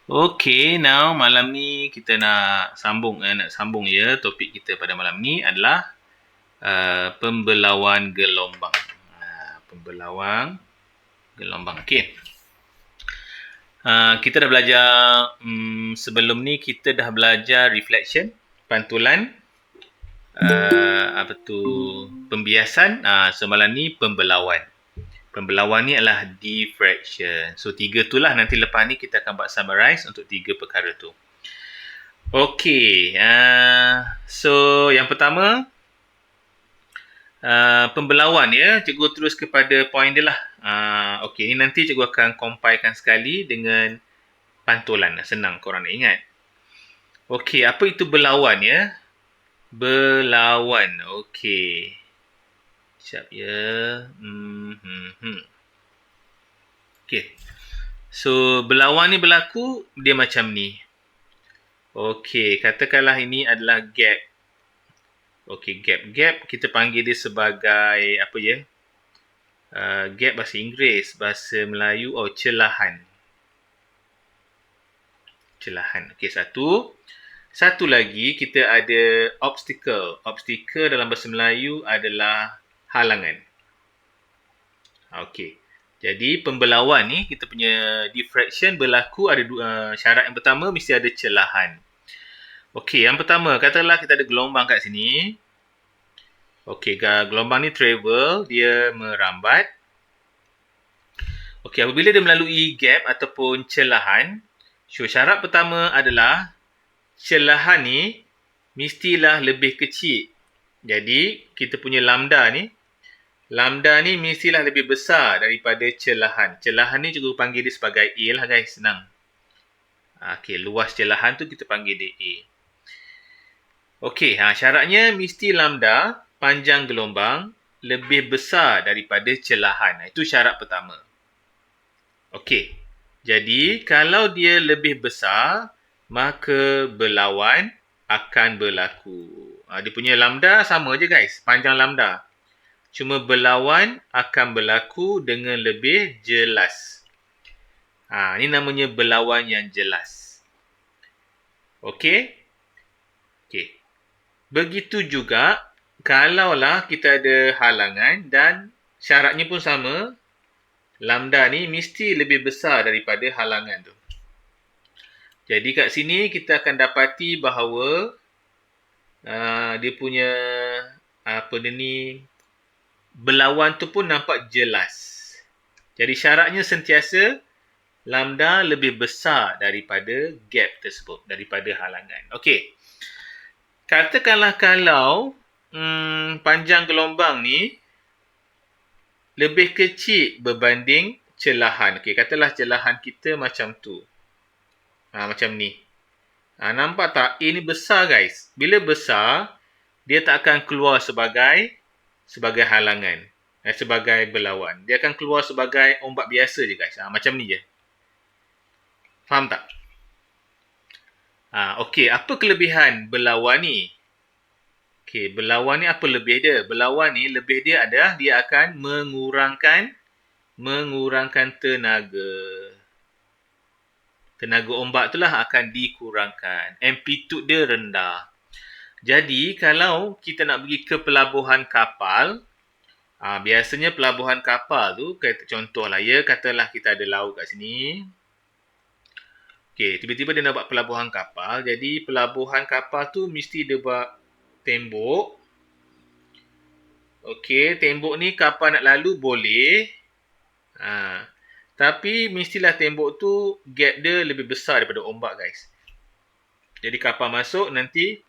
Okay, now malam ni kita nak sambung ya. Topik kita pada malam ni adalah pembelauan gelombang. Pembelauan gelombang. Okay. Kita dah belajar sebelum ni kita dah belajar reflection, pantulan, pembiasan. Semalam ni pembelauan. Pembelauan ni adalah diffraction. So, 3 tu lah nanti lepas ni kita akan buat summarize untuk 3 perkara tu. Okey. So, yang pertama, pembelauan ya. Cikgu terus kepada poin dia lah. Okey, ni nanti cikgu akan compilekan sekali dengan pantulan. Senang korang nak ingat. Okey, apa itu belauan ya? Belauan. Okey. Sekejap ya. Okay. So, belauan ni berlaku, dia macam ni. Okay, katakanlah ini adalah gap. Okay, gap. Kita panggil dia sebagai, apa ya? Gap bahasa Inggeris, bahasa Melayu, celahan. Celahan. Okay, satu. Satu lagi, kita ada obstacle. Obstacle dalam bahasa Melayu adalah halangan. Okay. Jadi, pembelauan ni, kita punya diffraction berlaku ada syarat yang pertama, mesti ada celahan. Okey, yang pertama, katakanlah kita ada gelombang kat sini. Okey, gelombang ni travel, dia merambat. Okey, apabila dia melalui gap ataupun celahan, so syarat pertama adalah celahan ni mestilah lebih kecil. Jadi, kita punya lambda ni mestilah lebih besar daripada celahan. Celahan ni juga panggil dia sebagai A lah guys, senang. Okey, luas celahan tu kita panggil dia A. Okey, syaratnya mesti lambda panjang gelombang lebih besar daripada celahan. Itu syarat pertama. Okey. Jadi, kalau dia lebih besar, maka belauan akan berlaku. Dia punya lambda sama je guys, panjang lambda. Cuma belauan akan berlaku dengan lebih jelas. Ini namanya belauan yang jelas. Okey? Okey. Begitu juga, kalaulah kita ada halangan dan syaratnya pun sama, lambda ni mesti lebih besar daripada halangan tu. Jadi kat sini kita akan dapati bahawa dia punya belauan tu pun nampak jelas. Jadi syaratnya sentiasa lambda lebih besar daripada gap tersebut, daripada halangan. Okey. Katakanlah kalau panjang gelombang ni lebih kecil berbanding celahan. Okey, katalah celahan kita macam tu. Macam ni. Nampak tak? A ni besar guys. Bila besar, dia tak akan keluar sebagai halangan. Sebagai belauan. Dia akan keluar sebagai ombak biasa je guys. Macam ni je. Faham tak? Okey, apa kelebihan belauan ni? Okey, belauan ni apa lebih dia? Belauan ni lebih dia adalah dia akan mengurangkan tenaga. Tenaga ombak itulah akan dikurangkan. Amplitude dia rendah. Jadi, kalau kita nak pergi ke pelabuhan kapal, biasanya pelabuhan kapal tu, contohlah ya, katalah kita ada laut kat sini. Okey, tiba-tiba dia nak buat pelabuhan kapal. Jadi, pelabuhan kapal tu mesti dia buat tembok. Okey, tembok ni kapal nak lalu boleh. Tapi mestilah tembok tu gap dia lebih besar daripada ombak guys. Jadi kapal masuk nanti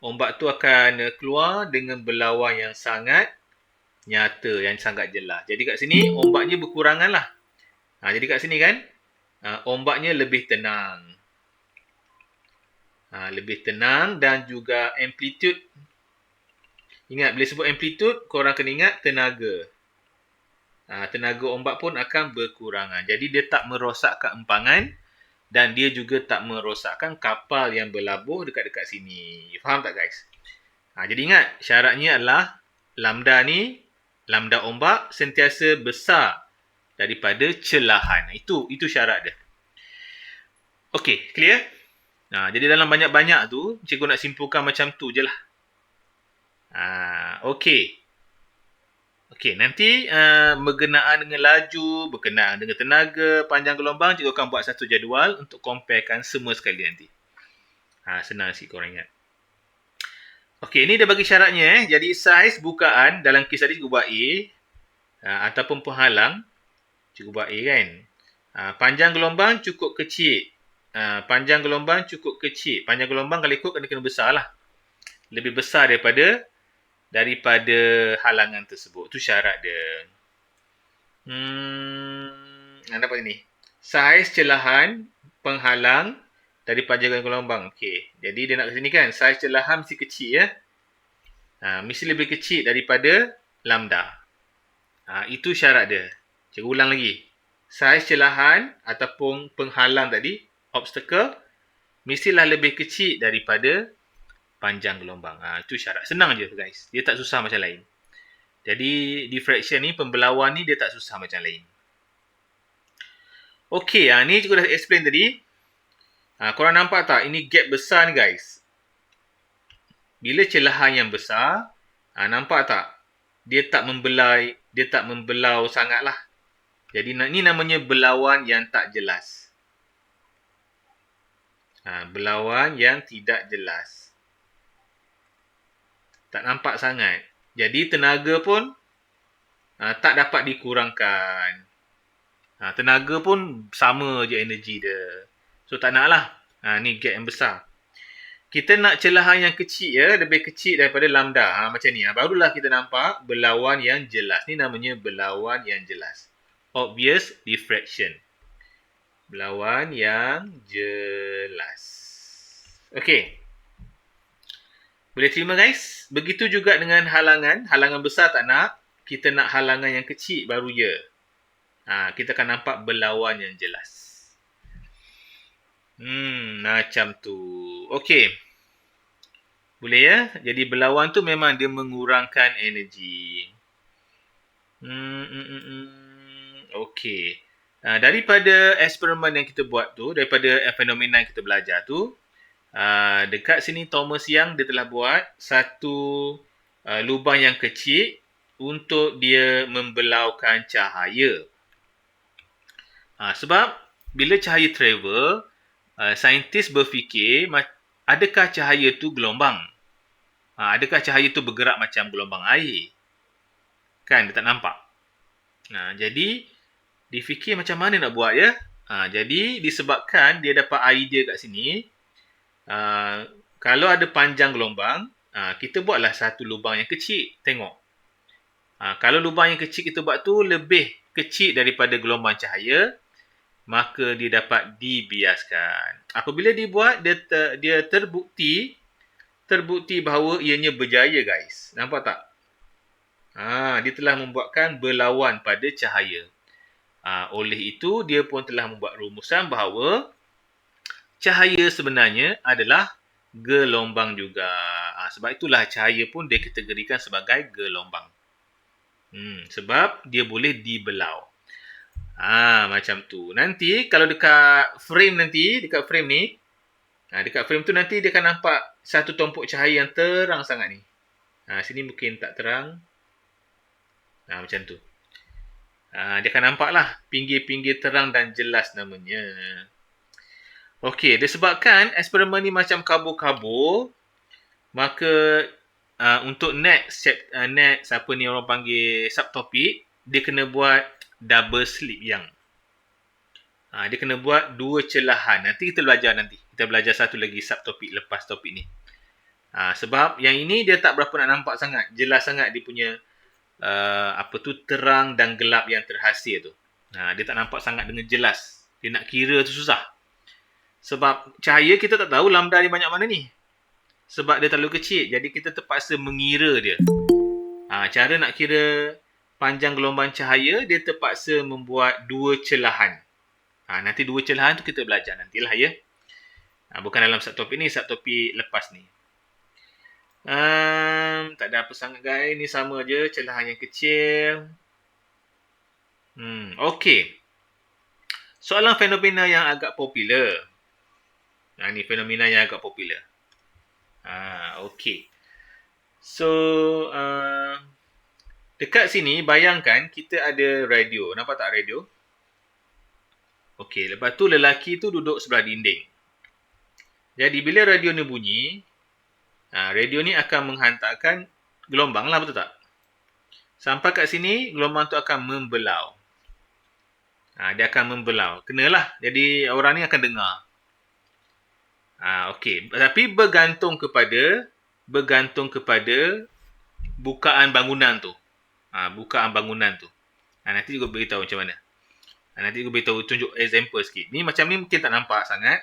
ombak tu akan keluar dengan belauan yang sangat nyata, yang sangat jelas. Jadi kat sini ombaknya berkurangan lah. Jadi kat sini kan ombaknya lebih tenang. Lebih tenang dan juga amplitude. Ingat, bila sebut amplitude, korang kena ingat tenaga. Tenaga ombak pun akan berkurangan. Jadi dia tak merosakkan empangan dan dia juga tak merosakkan kapal yang berlabuh dekat-dekat sini. Faham tak guys? Jadi ingat, syaratnya adalah lambda ni, lambda ombak sentiasa besar daripada celahan. Itu syarat dia. Okey, clear? Jadi dalam banyak-banyak tu, cikgu nak simpulkan macam tu je lah. Okey. Okey, nanti berkenaan dengan laju, berkenaan dengan tenaga, panjang gelombang, cikgu akan buat satu jadual untuk comparekan semua sekali nanti. Senang sikit korang ingat. Okey, ni dia bagi syaratnya. Jadi saiz bukaan dalam kes tadi cikgu buat A ataupun penghalang, cikgu buat A kan. Panjang gelombang cukup kecil. Panjang gelombang cukup kecil. Panjang gelombang kalau ikut kena besar lah. Lebih besar daripada halangan tersebut. Itu syarat dia. Dapat ini. Saiz celahan penghalang dari panjang gelombang. Okey. Jadi dia nak ke sini kan. Saiz celahan mesti kecil ya. Mesti lebih kecil daripada lambda. Itu syarat dia. Cikgu ulang lagi. Saiz celahan ataupun penghalang tadi, obstacle, mestilah lebih kecil daripada panjang gelombang. Itu syarat. Senang je guys. Dia tak susah macam lain. Jadi diffraction ni, pembelauan ni dia tak susah macam lain. Okey, ni cikgu dah explain tadi. Korang nampak tak? Ini gap besar ni guys. Bila celahan yang besar, nampak tak? Dia tak membelau sangat lah. Jadi ni namanya belauan yang tak jelas. Belauan yang tidak jelas. Tak nampak sangat. Jadi tenaga pun tak dapat dikurangkan. Tenaga pun sama je energi dia. So tak nak lah. Ni gap yang besar. Kita nak celahan yang kecil ya. Lebih kecil daripada lambda. Macam ni. Barulah kita nampak belauan yang jelas. Ni namanya belauan yang jelas. Obvious diffraction. Belauan yang jelas. Okey. Boleh terima guys? Begitu juga dengan halangan. Halangan besar tak nak. Kita nak halangan yang kecil baru je. Kita akan nampak belauan yang jelas. Macam tu. Okey. Boleh ya? Jadi belauan tu memang dia mengurangkan energi. Okey. Daripada eksperimen yang kita buat tu, daripada fenomena yang kita belajar tu, dekat sini Thomas Young dia telah buat satu lubang yang kecil untuk dia membelaukan cahaya. Sebab bila cahaya travel, saintis berfikir adakah cahaya tu gelombang? Adakah cahaya tu bergerak macam gelombang air? Kan dia tak nampak. Jadi difikir macam mana nak buat ya? Jadi disebabkan dia dapat idea kat sini, kalau ada panjang gelombang, kita buatlah satu lubang yang kecil. Tengok. Kalau lubang yang kecil kita buat tu lebih kecil daripada gelombang cahaya, maka dia dapat dibiaskan. Apabila dibuat, dia terbukti bahawa ianya berjaya guys. Nampak tak? Dia telah membuatkan berlawan pada cahaya. Oleh itu, dia pun telah membuat rumusan bahawa cahaya sebenarnya adalah gelombang juga. Sebab itulah cahaya pun dikategorikan sebagai gelombang. Sebab dia boleh dibelau. Macam tu. Nanti kalau dekat frame ni, dekat frame tu nanti dia akan nampak satu tumpuk cahaya yang terang sangat ni. Sini mungkin tak terang. Macam tu. Dia akan nampak lah pinggir-pinggir terang dan jelas namanya. Okey, disebabkan eksperimen ni macam kabur-kabur, maka untuk next apa ni orang panggil subtopik, dia kena buat double slit yang. Dia kena buat dua celahan. Nanti kita belajar Kita belajar satu lagi subtopik lepas topik ni. Sebab yang ini dia tak berapa nak nampak sangat. Jelas sangat dia punya terang dan gelap yang terhasil tu. Dia tak nampak sangat dengan jelas. Dia nak kira tu susah. Sebab cahaya kita tak tahu lambda dia banyak mana ni. Sebab dia terlalu kecil. Jadi kita terpaksa mengira dia. Cara nak kira panjang gelombang cahaya, dia terpaksa membuat dua celahan. Nanti dua celahan tu kita belajar nantilah ya. Bukan dalam subtopik ni, subtopik lepas ni. Tak ada apa sangat guys. Ni sama je celahan yang kecil. Okey. Soalan fenomena yang agak popular. Ni fenomena yang agak popular. Okey. So, dekat sini bayangkan kita ada radio. Nampak tak radio? Okey, lepas tu lelaki tu duduk sebelah dinding. Jadi bila radio ni bunyi, radio ni akan menghantarkan gelombang lah, betul tak? Sampai kat sini, gelombang tu akan membelau. Dia akan membelau. Kenalah. Jadi orang ni akan dengar. Okey. Tapi bergantung kepada bukaan bangunan tu. Bukaan bangunan tu. Nanti juga beritahu macam mana. Nanti juga beritahu, tunjuk example sikit. Ni macam ni mungkin tak nampak sangat.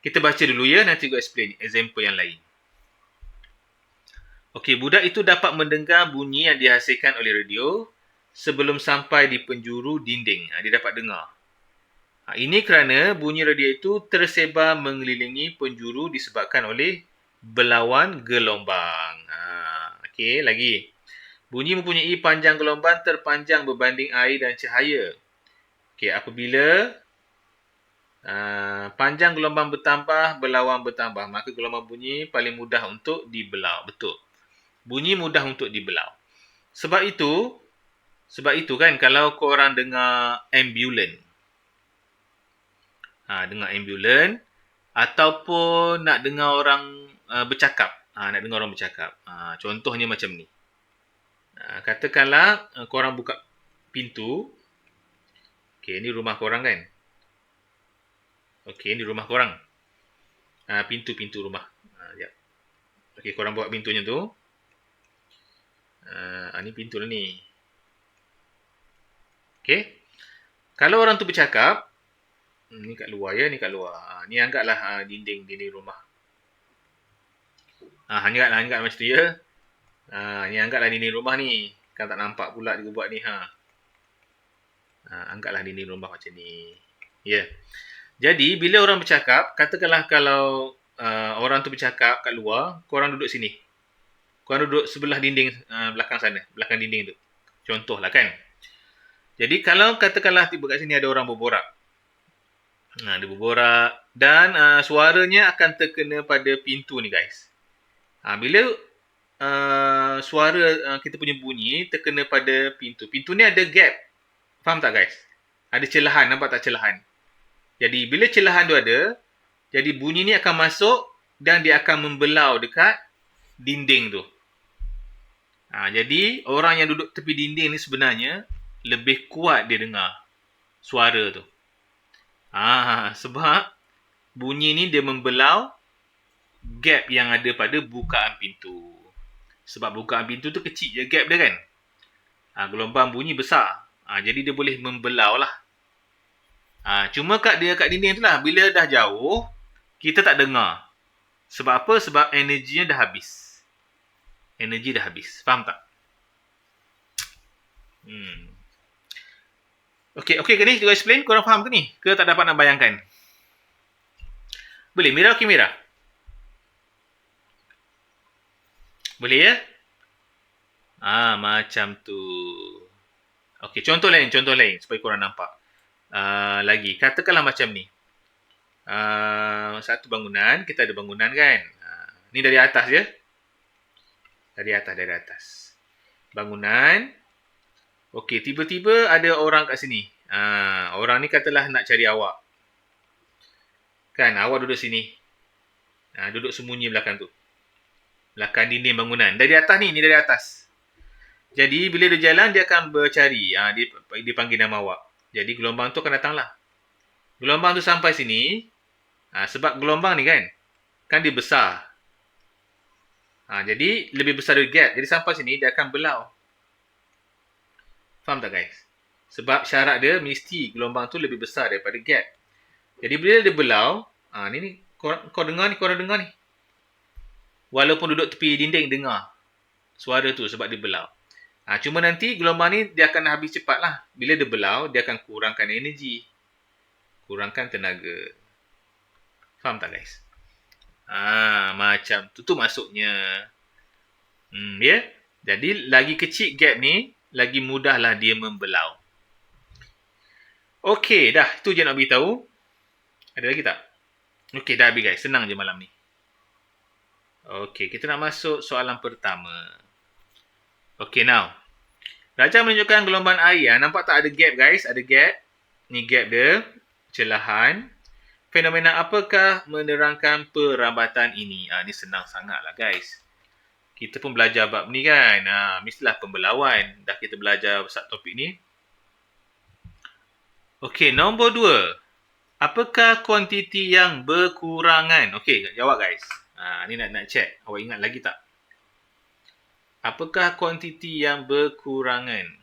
Kita baca dulu ya, nanti juga explain example yang lain. Okey, budak itu dapat mendengar bunyi yang dihasilkan oleh radio sebelum sampai di penjuru dinding. Dia dapat dengar. Ini kerana bunyi radio itu tersebar mengelilingi penjuru disebabkan oleh belauan gelombang. Okey, lagi. Bunyi mempunyai panjang gelombang terpanjang berbanding air dan cahaya. Okey, apabila panjang gelombang bertambah, belauan bertambah, maka gelombang bunyi paling mudah untuk dibelau. Betul. Bunyi mudah untuk dibelau. Sebab itu kan kalau korang dengar ambulan. Dengar ambulan ataupun nak dengar orang bercakap. Contohnya macam ni. Katakanlah korang buka pintu. Okey, ni rumah korang kan? Okey, ni rumah korang. Pintu rumah. Sekejap. Okey, korang buka pintunya tu. Ni pintu lah ni. Okey. Kalau orang tu bercakap, ni kat luar ya, ni kat luar. Ni anggaplah dinding rumah. Anggaplah macam tu ya. Ni anggaplah dinding rumah ni. Kan tak nampak pula dia buat ni. Anggaplah dinding rumah macam ni. Ya. Jadi, bila orang bercakap, katakanlah kalau orang tu bercakap kat luar, korang duduk sini. Korang duduk sebelah dinding belakang sana. Belakang dinding tu. Contohlah kan. Jadi, kalau katakanlah tiba kat sini ada orang berborak. Dia berborak. Dan suaranya akan terkena pada pintu ni guys. Bila suara kita punya bunyi terkena pada pintu. Pintu ni ada gap. Faham tak guys? Ada celahan. Nampak tak celahan? Jadi bila celahan tu ada, jadi bunyi ni akan masuk dan dia akan membelau dekat dinding tu. Jadi orang yang duduk tepi dinding ni sebenarnya lebih kuat dia dengar suara tu. Sebab bunyi ni dia membelau gap yang ada pada bukaan pintu. Sebab bukaan pintu tu kecil je gap dia kan. Gelombang bunyi besar. Jadi dia boleh membelau lah. Cuma kat dinding tu lah, bila dah jauh, kita tak dengar. Sebab apa? Sebab energinya dah habis. Energi dah habis. Faham tak? Okey ke ni? Kita explain. Korang faham ke ni? Ke tak dapat nak bayangkan? Boleh? Mira, okey Mira? Boleh ya? Macam tu. Okey, contoh lain supaya korang nampak. Lagi, katakanlah macam ni. Satu bangunan, kita ada bangunan kan. Ni dari atas je. Dari atas. Bangunan. Okey, tiba-tiba ada orang kat sini. Orang ni katalah nak cari awak. Kan, awak duduk sini. Duduk sembunyi belakang tu. Belakang dinding bangunan. Dari atas ni dari atas. Jadi, bila dia jalan, dia akan bercari. Dia panggil nama awak. Jadi, gelombang tu akan datang lah. Gelombang tu sampai sini. Sebab gelombang ni kan dia besar. Jadi, lebih besar dari gap. Jadi, sampai sini, dia akan belau. Faham tak guys? Sebab syarat dia mesti gelombang tu lebih besar daripada gap. Jadi, bila dia belau, ni korang dengar ni. Walaupun duduk tepi dinding, dengar suara tu sebab dia belau. Cuma nanti gelombang ni dia akan habis cepat lah. Bila dia belau, dia akan kurangkan energi. Kurangkan tenaga. Faham tak guys? Macam tu maksudnya. Ya. Jadi lagi kecil gap ni, lagi mudahlah dia membelau. Okey, dah. Itu je nak beritahu. Ada lagi tak? Okey, dah habis guys. Senang je malam ni. Okey, kita nak masuk soalan pertama. Okey, now. Raja menunjukkan gelombang air. Nampak tak ada gap guys? Ada gap. Ni gap dia. Celahan. Fenomena apakah menerangkan perambatan ini? Ni senang sangat lah guys. Kita pun belajar bab ni kan. Mestilah pembelauan. Dah kita belajar satu topik ni. Okey, nombor 2. Apakah kuantiti yang berkurangan? Okey, jawab guys. Ni nak check. Awak ingat lagi tak? Apakah kuantiti yang berkurangan?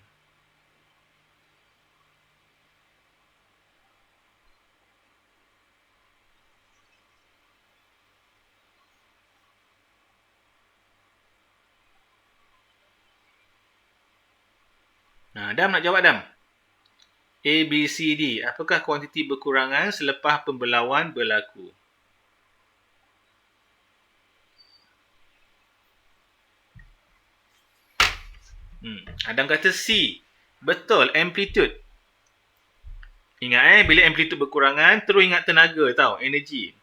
Dam nak jawab Dam? A, B, C, D. Apakah kuantiti berkurangan selepas pembelauan berlaku? Adam kata C. Betul, amplitude. Ingat bila amplitude berkurangan, terus ingat tenaga tau, energi.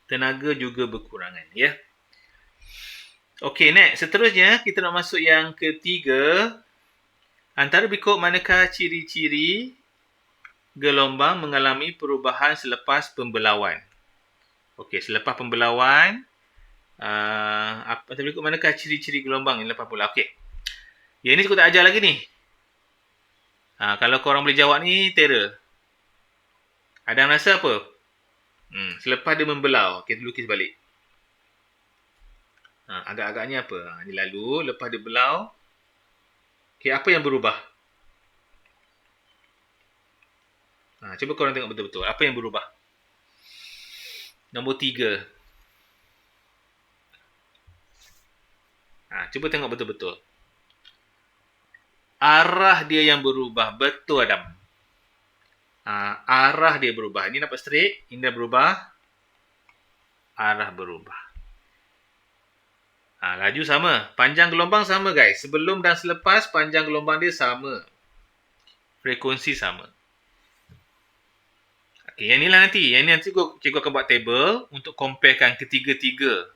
Tenaga juga berkurangan, ya. Okey, next. Seterusnya, kita nak masuk yang ketiga. Antara berikut manakah ciri-ciri gelombang mengalami perubahan selepas pembelauan? Okey, selepas pembelauan, antara berikut manakah ciri-ciri gelombang yang lepas pembelauan? Okey. Yang ni cikgu tak ajar lagi ni. Kalau korang boleh jawab ni, terror. Ada rasa apa? Selepas dia membelau, kita lukis balik. Agak-agaknya apa? Ni lalu, lepas dia belau, okey, apa yang berubah? Cuba korang tengok betul-betul. Apa yang berubah? Nombor 3. Cuba tengok betul-betul. Arah dia yang berubah. Betul, Adam. Arah dia berubah. Ini nampak straight. Ini dah berubah. Arah berubah. Laju sama. Panjang gelombang sama, guys. Sebelum dan selepas, panjang gelombang dia sama. Frekuensi sama. Okay, yang ni lah nanti. Yang ni nanti cikgu akan buat table untuk comparekan ketiga-tiga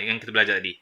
yang kita belajar tadi.